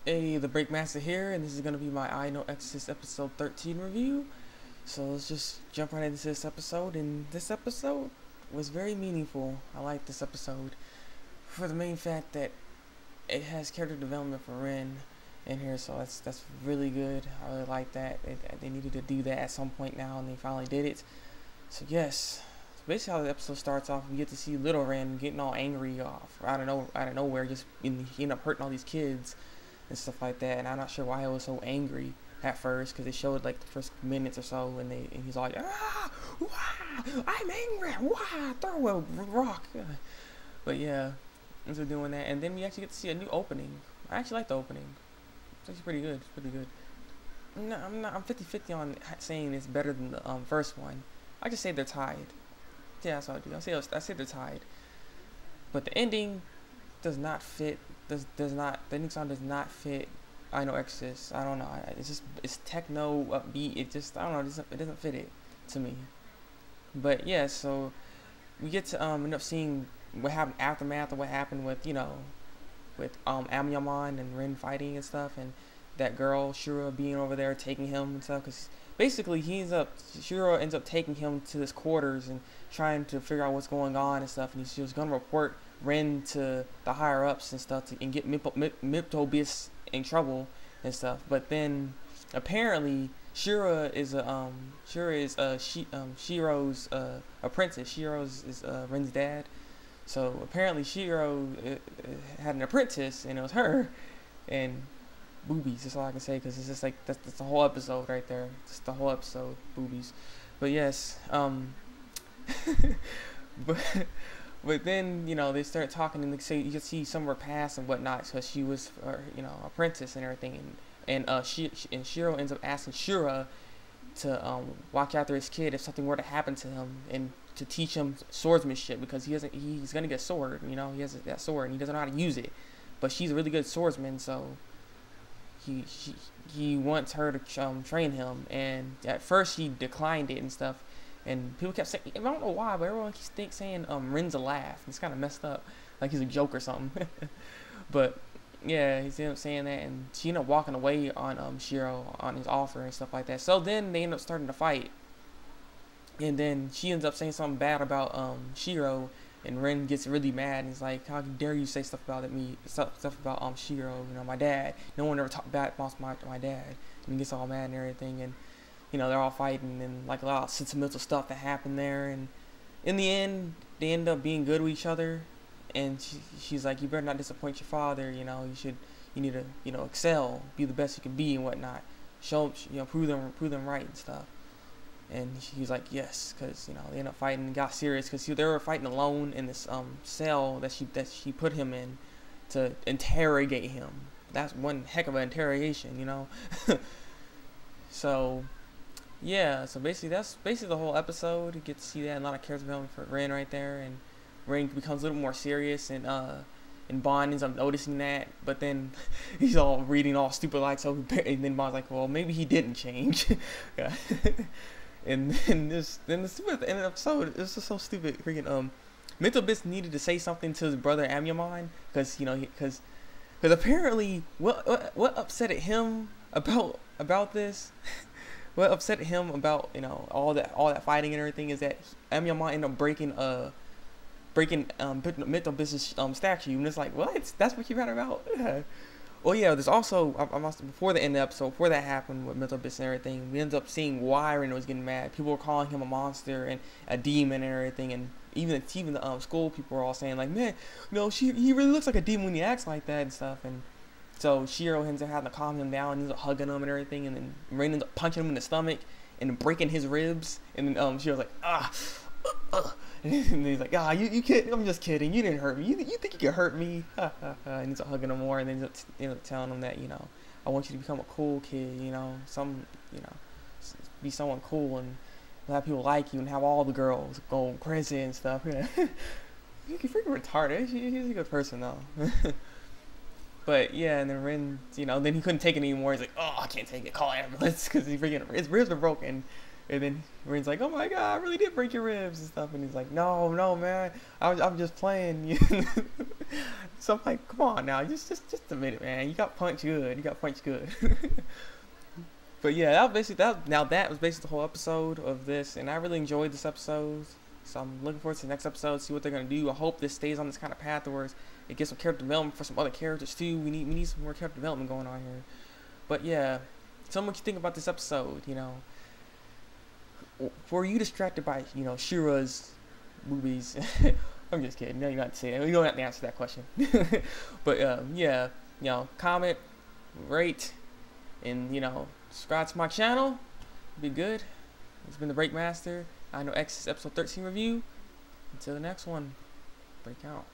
Hey, Thabreakmasta here, and this is going to be my No Exorcist episode 13 review. So let's just jump right into this episode, and this episode was very meaningful. I like this episode for the main fact that it has character development for Ren in here, so that's really good. I really like that. They needed to do that at some point now, and they finally did it. So yes, so basically how the episode starts off, we get to see little Ren getting all angry out of nowhere, just he end up hurting all these kids and stuff like that, and I'm not sure why he was so angry at first, because they showed like the first minutes or so, and he's like, I'm angry, throw a rock. But yeah, so doing that, and then we actually get to see a new opening. I actually like the opening. It's actually pretty good. It's pretty good. I'm 50-50 on saying it's better than the first one. I just say they're tied. Yeah, that's what I do. I say they're tied. But the ending does not fit. The ending song does not fit I No Exorcist. I don't know. It's techno upbeat. I don't know. It doesn't fit it to me. But yeah, so we get to end up seeing what happened, aftermath of what happened with Amyaman and Rin fighting and stuff, and that girl Shura being over there taking him and stuff, because basically Shura ends up taking him to his quarters and trying to figure out what's going on and stuff, and she was gonna report Ren to the higher ups and stuff and get Miptobis in trouble and stuff. But then apparently Shura is Shiro's apprentice. Shiro's is Ren's dad. So apparently Shiro had an apprentice, and it was her. And boobies, that's all I can say, because it's just like that's the whole episode right there. Just the whole episode, boobies. But yes, but then, they start talking, and you can see some of her past and whatnot, because she was, apprentice and everything, and Shiro ends up asking Shura to watch after his kid if something were to happen to him, and to teach him swordsmanship, because he's gonna get a sword, he has that sword, and he doesn't know how to use it, but she's a really good swordsman, so he wants her to train him, and at first she declined it and stuff. And people kept saying, I don't know why, but everyone keeps saying Ren's a laugh. It's kind of messed up, like he's a joke or something. But yeah, he's ended up saying that, and she ended up walking away on Shiro on his offer and stuff like that. So then they end up starting to fight, and then she ends up saying something bad about Shiro, and Ren gets really mad, and he's like, "How dare you say stuff about stuff about Shiro? My dad. No one ever talked bad about my dad." And he gets all mad and everything, and they're all fighting, and like a lot of sentimental stuff that happened there, and in the end they end up being good with each other, and she's like, "You better not disappoint your father, you need to excel, be the best you can be and whatnot, prove them right and stuff." And he's like, "Yes," because they end up fighting and got serious, because they were fighting alone in this cell that she put him in to interrogate him. That's one heck of an interrogation, So yeah, so basically that's the whole episode. You get to see that, and a lot of character development for Ren right there, and Ren becomes a little more serious, and Bond ends up noticing that, but then he's all reading all stupid like, so, and then Bond's like, well, maybe he didn't change. And then the stupid at the end of the episode, it's just so stupid. Freaking Mental Bits needed to say something to his brother Amyaman, because because apparently what upset him about this. What upset him about all that fighting and everything is that Amyaman ended up breaking Mental Business statue, and it's like, what? That's what you're mad about? Well, yeah. There's also before the end of the episode, before that happened with Mental Business and everything, we ended up seeing why Ren was getting mad. People were calling him a monster and a demon and everything, and even the school people were all saying like, man, he really looks like a demon when he acts like that and stuff, and so Shiro ends up having to calm him down, and he's hugging him and everything, and then Ren ends up punching him in the stomach and breaking his ribs, and then Shiro's like, and he's like, you kidding? I'm just kidding. You didn't hurt me. You think you could hurt me? And he's hugging him more, and then he's telling him that I want you to become a cool kid, be someone cool and have people like you and have all the girls go crazy and stuff. You're freaking retarded. He's a good person though. But yeah, and then Ren, then he couldn't take it anymore. He's like, "Oh, I can't take it. Call an ambulance," because his ribs are broken. And then Ren's like, "Oh my god, I really did break your ribs and stuff." And he's like, "No, man, I'm just playing." So I'm like, come on now, just admit it, man. You got punched good. You got punched good. But yeah, that was basically the whole episode of this, and I really enjoyed this episode. So I'm looking forward to the next episode, see what they're gonna do. I hope this stays on this kind of path where it gets some character development for some other characters too. We need some more character development going on here. But yeah, tell me what you think about this episode. You know, were you distracted by Shura's boobies? I'm just kidding. No, you're not saying. You don't have to answer that question. But yeah, comment, rate, and subscribe to my channel. Be good. It's been the Thabreakmasta. I No Exorcist episode 13 review. Until the next one, break out.